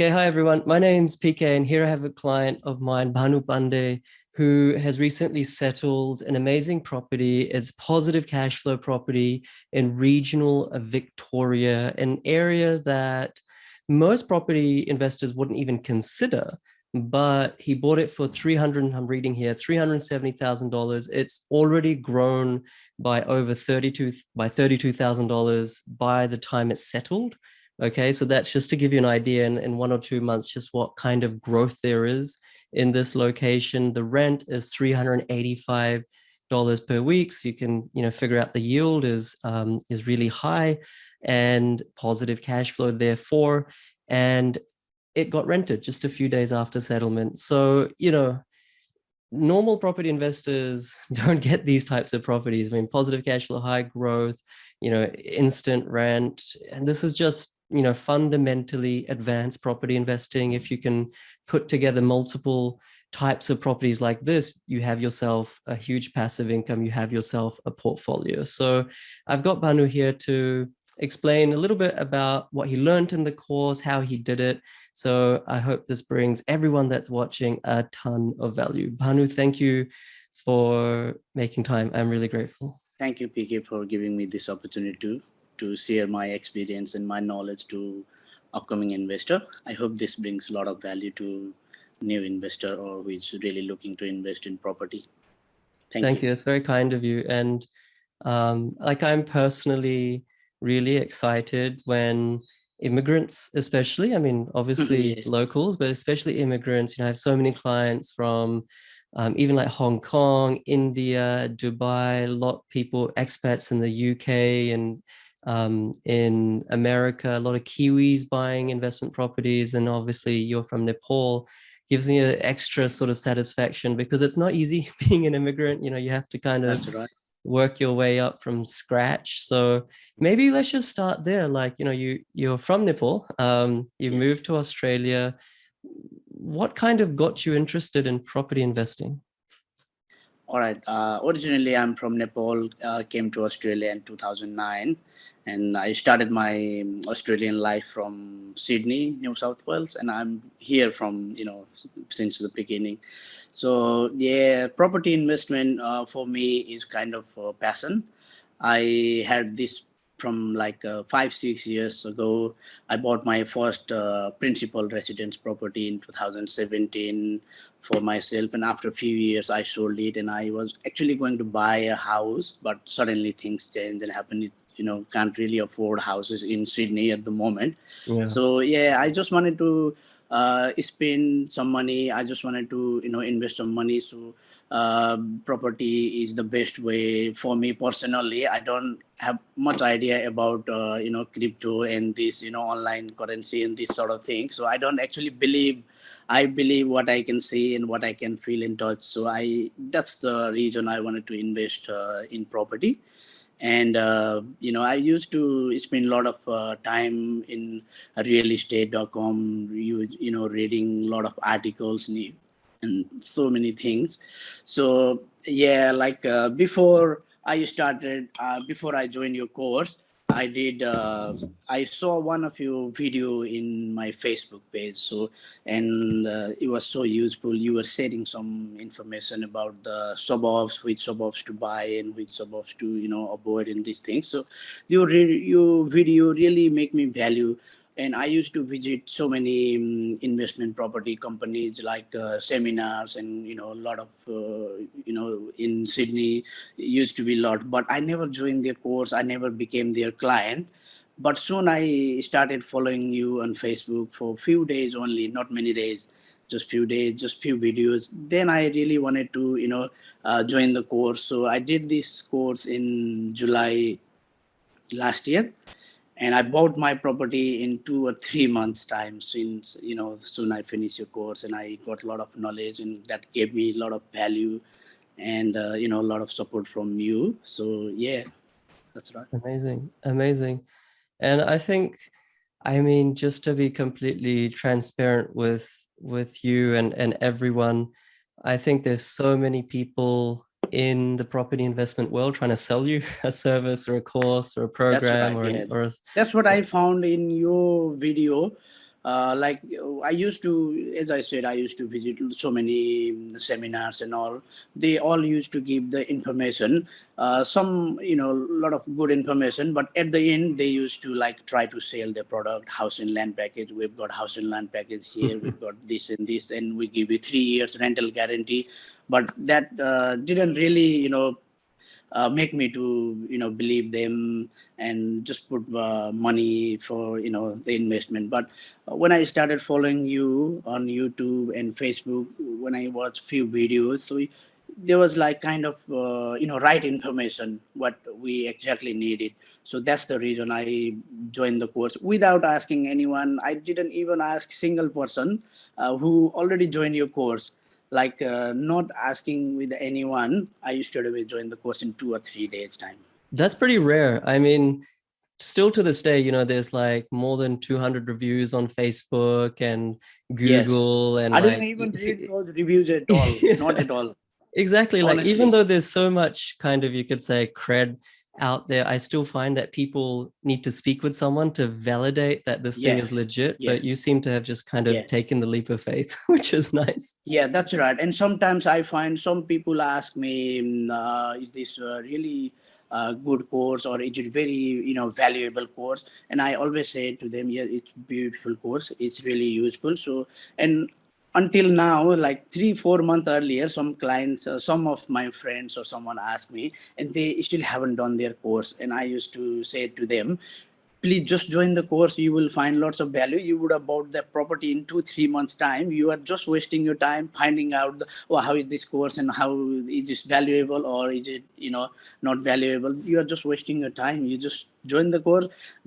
Okay, hi everyone. My name's PK, and here I have a client of mine, Bhanu Pandey, who has recently settled an amazing property. It's positive cash flow property in regional Victoria, an area that most property investors wouldn't even consider. But he bought it for 300, I'm reading here, $370,000. It's already grown by over 32,000 dollars by the time it's settled. Okay, so that's just to give you an idea in 1 or 2 months, just what kind of growth there is in this location. The rent is $385 per week. So you can, figure out the yield is really high and positive cash flow, therefore. And it got rented just a few days after settlement. So, normal property investors don't get these types of properties. I mean, positive cash flow, high growth, instant rent. And this is just, fundamentally advanced property investing. If you can put together multiple types of properties like this, you have yourself a huge passive income, you have yourself a portfolio. So I've got Bhanu here to explain a little bit about what he learned in the course, how he did it. So I hope this brings everyone that's watching a ton of value. Bhanu, thank you for making time. I'm really grateful. Thank you, PK, for giving me this opportunity to share my experience and my knowledge to upcoming investor. I hope this brings a lot of value to new investor or who is really looking to invest in property. Thank you. It's very kind of you. And I'm personally really excited when immigrants, especially, I mean, obviously Yes. locals, but especially immigrants, I have so many clients from even like Hong Kong, India, Dubai, a lot of people, expats in the UK and in America, a lot of Kiwis buying investment properties. And obviously you're from Nepal, gives me an extra sort of satisfaction because it's not easy being an immigrant. You have to kind of That's right. work your way up from scratch. So maybe let's just start there. Like, you're from Nepal, you've Yeah. moved to Australia. What kind of got you interested in property investing? All right. Originally, I'm from Nepal. Came to Australia in 2009, and I started my Australian life from Sydney, New South Wales, and I'm here from since the beginning. So yeah, property investment for me is kind of a passion. I had this from like 5 6 years ago. I bought my first principal residence property in 2017 for myself, and after a few years I sold it, and I was actually going to buy a house, but suddenly things changed and happened. Can't really afford houses in Sydney at the moment. Yeah. So yeah, I just wanted to spend some money. I just wanted to invest some money. So property is the best way for me personally. I don't have much idea about crypto and this online currency and this sort of thing. So I don't actually believe. I believe what I can see and what I can feel in touch. So that's the reason I wanted to invest in property. And I used to spend a lot of time in realestate.com, reading a lot of articles and so many things. So yeah, like before I joined your course, I did I saw one of your video in my Facebook page. So and it was so useful. You were sharing some information about the suburbs, which suburbs to buy and which suburbs to avoid in these things. So your video really make me value. And I used to visit so many investment property companies, like seminars, and a lot of in Sydney used to be a lot, but I never joined their course. I never became their client. But soon I started following you on Facebook for a few days only, not many days, just few days, just few videos. Then I really wanted to join the course. So I did this course in July last year, and I bought my property in 2 or 3 months time. Since soon I finished your course, and I got a lot of knowledge, and that gave me a lot of value, and a lot of support from you. So yeah, that's right. Amazing. Amazing. And I think, I mean, just to be completely transparent with you and everyone, I think there's so many people in the property investment world trying to sell you a service or a course or a That's program right. Yeah, or that's what I found in your video. like I used to, as I said, I used to visit so many seminars and all. They all used to give the information, some, a lot of good information, but at the end they used to like try to sell their product, house and land package. We've got house and land package here. We've got this and this, and we give you 3 years rental guarantee. But that didn't really, make me to believe them and just put money for the investment. But when I started following you on YouTube and Facebook, when I watched few videos, so there was like kind of right information what we exactly needed. So that's the reason I joined the course without asking anyone. I didn't even ask single person who already joined your course, like not asking with anyone. I used to join the course in 2 or 3 days time. That's pretty rare. I mean, still to this day, there's like more than 200 reviews on Facebook and Yes, Google, and I didn't like even read those reviews at all, not at all, exactly, like even honestly. though there's so much kind of, you could say, cred out there, I still find that people need to speak with someone to validate that this thing Yeah, is legit. yeah, But you seem to have just kind yeah. of taken the leap of faith, which is nice. Yeah, that's right. And sometimes I find some people ask me, "Is this really good course, or is it very valuable course?" And I always say to them, "Yeah, it's beautiful course. It's really useful." So, and until now, like 3 4 months earlier, some clients, some of my friends or someone asked me, and they still haven't done their course. And I used to say to them, please just join the course. You will find lots of value. You would have bought the property in 2 3 months time. You are just wasting your time finding out how is this course and how is this valuable, or is it not valuable. You are just wasting your time. You just join the course.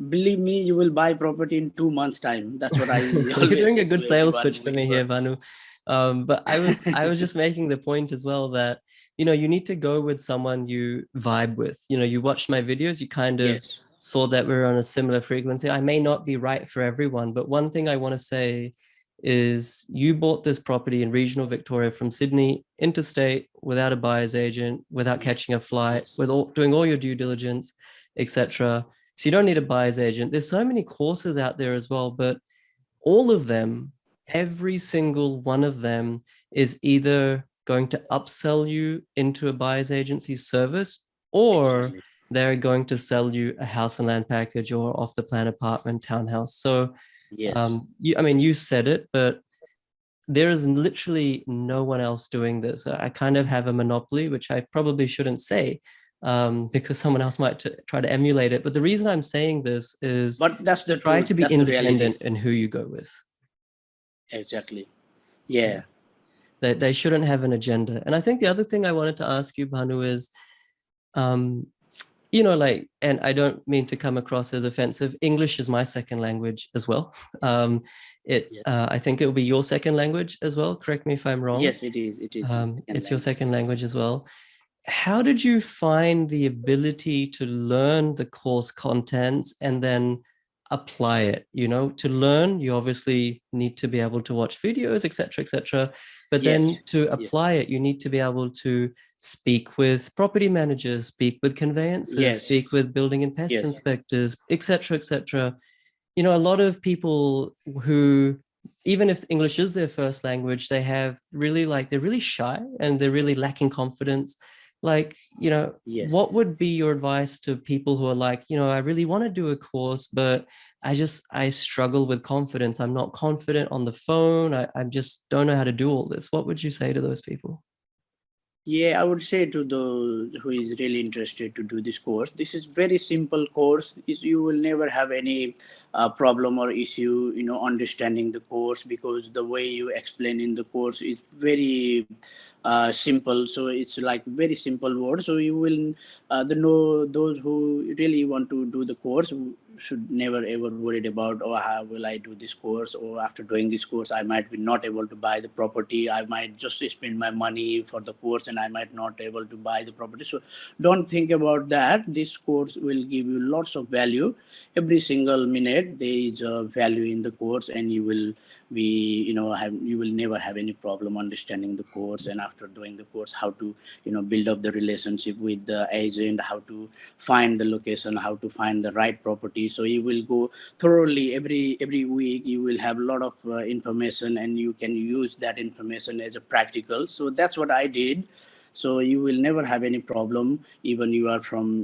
Believe me, you will buy property in 2 months time. That's what I You're always doing a say good to sales everyone pitch for me whenever. here, Vanu. But I was just making the point as well that you need to go with someone you vibe with. You watched my videos, you kind of Yes, saw that we're on a similar frequency. I may not be right for everyone, but one thing I want to say is you bought this property in regional Victoria from Sydney interstate without a buyer's agent, without catching a flight, yes, with doing all your due diligence, etc. So you don't need a buyer's agent. There's so many courses out there as well, but all of them, every single one of them is either going to upsell you into a buyer's agency service, or exactly. they're going to sell you a house and land package or off the plan apartment, townhouse. So, Yes. I mean, you said it, but there is literally no one else doing this. I kind of have a monopoly, which I probably shouldn't say, because someone else might try to emulate it. But the reason I'm saying this is But that's the try truth. to be That's the reality. independent in who you go with. Exactly. Yeah. Yeah. They shouldn't have an agenda. And I think the other thing I wanted to ask you, Bhanu, is, um, like, and I don't mean to come across as offensive, English is my second language as well. Yeah. I think it will be your second language as well. Correct me if I'm wrong. Yes, it is. It is my second It's your language. second language as well. How did you find the ability to learn the course contents and then apply it? To learn, you obviously need to be able to watch videos, etc., etc. But then Yes. to Yes. apply it, you need to be able to speak with property managers, speak with conveyancers, Yes. speak with building and pest Yes. inspectors, etc., etc. A lot of people who, even if English is their first language, they have really, like, they're really shy and they're really lacking confidence. Like, Yes. what would be your advice to people who are like, I really want to do a course, but I struggle with confidence. I'm not confident on the phone. I just don't know how to do all this. What would you say to those people? Yeah, I would say to those who is really interested to do this course, this is very simple course. Is you will never have any problem or issue, understanding the course, because the way you explain in the course is very simple. So it's like very simple words. So you will the know those who really want to do the course should never ever worried about, oh, how will I do this course, or after doing this course I might be not able to buy the property. I might just spend my money for the course and I might not able to buy the property. So don't think about that. This course will give you lots of value. Every single minute there is a value in the course, and you will we you will never have any problem understanding the course, and after doing the course, how to build up the relationship with the agent, how to find the location, how to find the right property. So you will go thoroughly every week. You will have a lot of information, and you can use that information as a practical. So that's what I did. So you will never have any problem, even you are from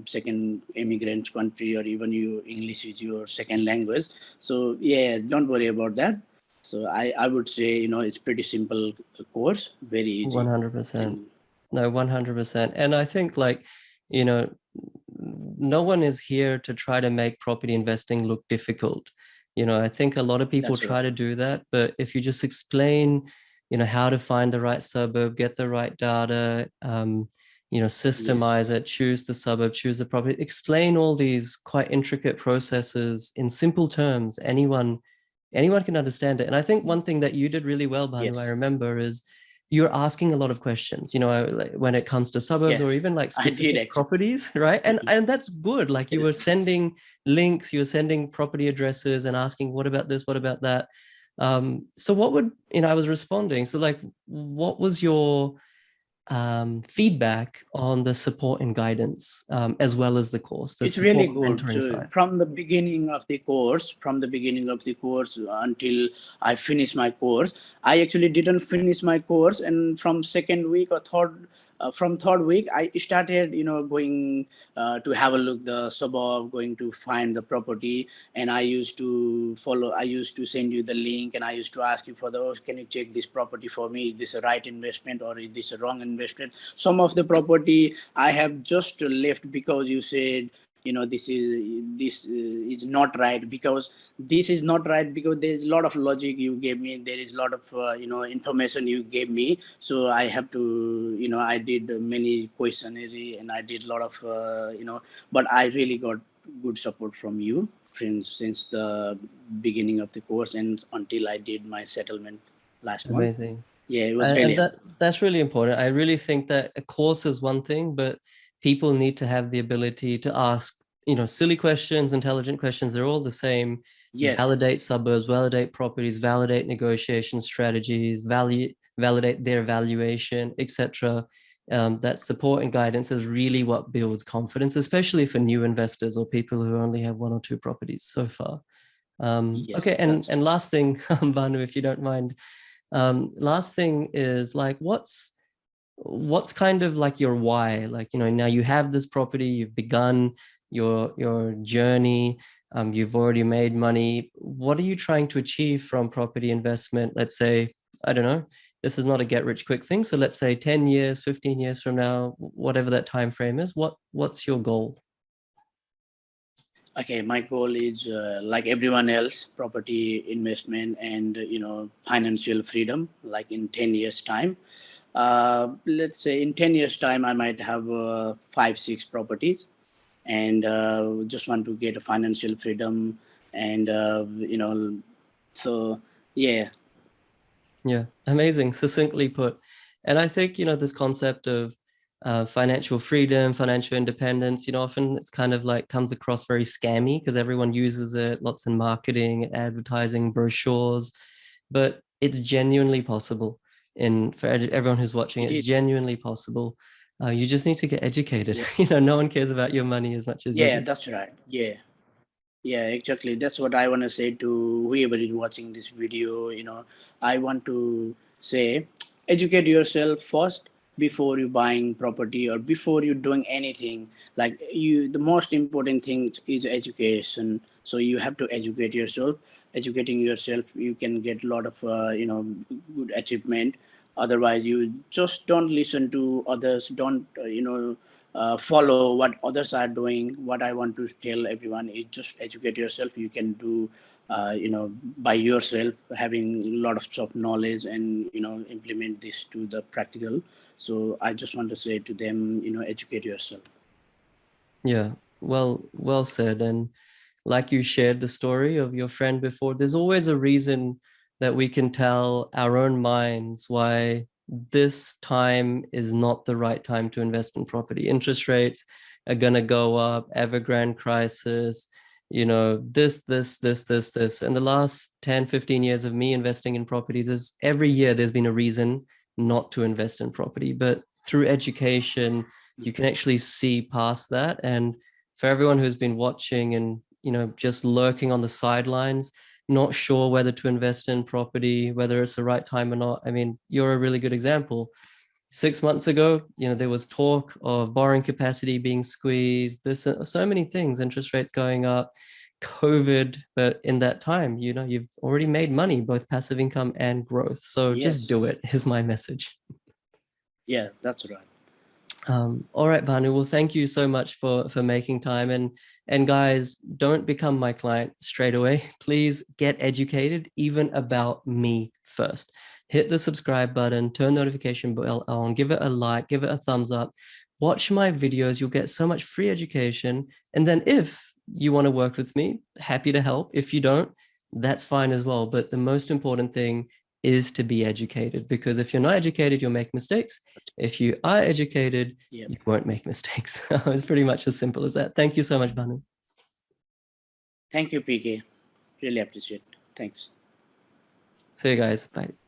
second immigrant country, or even you English is your second language. So yeah, don't worry about that. So I would say it's pretty simple course, very easy. 100%. And No, 100%. And I think, like, you know, no one is here to try to make property investing look difficult. I think a lot of people that's try right. to do that, but if you just explain, how to find the right suburb, get the right data, Yeah, systemize it, choose the suburb, choose the property, explain all these quite intricate processes in simple terms, anyone can understand it. And I think one thing that you did really well, Bhanu, I yes, remember, is you're asking a lot of questions, like when it comes to suburbs yeah, or even like I did specific actually. properties, right? And that's good. Like, you were Yes. sending links, you were sending property addresses and asking, what about this? What about that? So what would, I was responding. So, like, what was your feedback on the support and guidance, as well as the course, the It's really support and good. mentoring So side? from the beginning of the course until I finish my course, I actually didn't finish my course, and from second week or from third week, I started, going to have a look the suburb, going to find the property, and I used to follow. I used to send you the link, and I used to ask you for the, can you check this property for me? Is this a right investment or is this a wrong investment? Some of the property I have just left because you said this is not right, because this is not right because there's a lot of logic you gave me, there is a lot of information you gave me. So I have to, I did many questionnaire, and I did a lot of but I really got good support from you since the beginning of the course and until I did my settlement last month. Amazing. Yeah, it was And really that's really important. I really think that a course is one thing, but people need to have the ability to ask, silly questions, intelligent questions. They're all the same. yes. Validate suburbs, validate properties, validate negotiation strategies, validate their valuation, etc. That support and guidance is really what builds confidence, especially for new investors or people who only have one or two properties so far. Okay, Yes, and that's right. last thing, Banu, if you don't mind, last thing is, like, what's kind of like your why? Like, now you have this property, you've begun your journey, you've already made money. What are you trying to achieve from property investment? Let's say, I don't know, this is not a get rich quick thing, so let's say 10 years, 15 years from now, whatever that time frame is, what's your goal? Okay, my goal is like everyone else, property investment and financial freedom. Like in 10 years time, let's say in 10 years time, I might have 5 6 properties, and just want to get a financial freedom, and so yeah. Yeah, amazing, succinctly put. And I think, this concept of financial freedom, financial independence, often it's kind of like comes across very scammy because everyone uses it, lots in marketing, advertising, brochures, but it's genuinely possible. And for everyone who's watching, It it's is. genuinely possible. You just need to get educated. Yeah, No one cares about your money as much as you yeah, do. that's right. Yeah. Yeah, exactly. That's what I want to say to whoever is watching this video. I want to say, educate yourself first before you buying property or before you doing anything. Like the most important thing is education. So you have to educate yourself. Educating yourself, you can get a lot of good achievement. Otherwise, you just don't listen to others. Don't follow what others are doing. What I want to tell everyone is just educate yourself. You can do by yourself, having a lot of knowledge, and implement this to the practical. So I just want to say to them, educate yourself. Yeah, well said. And like you shared the story of your friend before, there's always a reason that we can tell our own minds why this time is not the right time to invest in property. Interest rates are going to go up, Evergrande crisis, you know, this. And the last 10, 15 years of me investing in properties is every year there's been a reason not to invest in property. But through education, you can actually see past that. And for everyone who's been watching and, you know, just lurking on the sidelines, not sure whether to invest in property, whether it's the right time or not, I mean, you're a really good example. 6 months ago, you know, there was talk of borrowing capacity being squeezed. There's so many things, interest rates going up, COVID, but in that time, you know, you've already made money, both passive income and growth. So just Yes. do it, is my message. Yeah, that's right. All right, Bhanu. Well, thank you so much for making time. And guys, don't become my client straight away. Please get educated, even about me first. Hit the subscribe button, turn notification bell on, give it a like, give it a thumbs up. Watch my videos. You'll get so much free education. And then if you want to work with me, happy to help. If you don't, that's fine as well. But the most important thing is to be educated, because if you're not educated, you'll make mistakes. If you are educated, Yeah. you won't make mistakes. It's pretty much as simple as that. Thank you so much, Bhanu. Thank you, PK. Really appreciate it. Thanks. See you guys. Bye.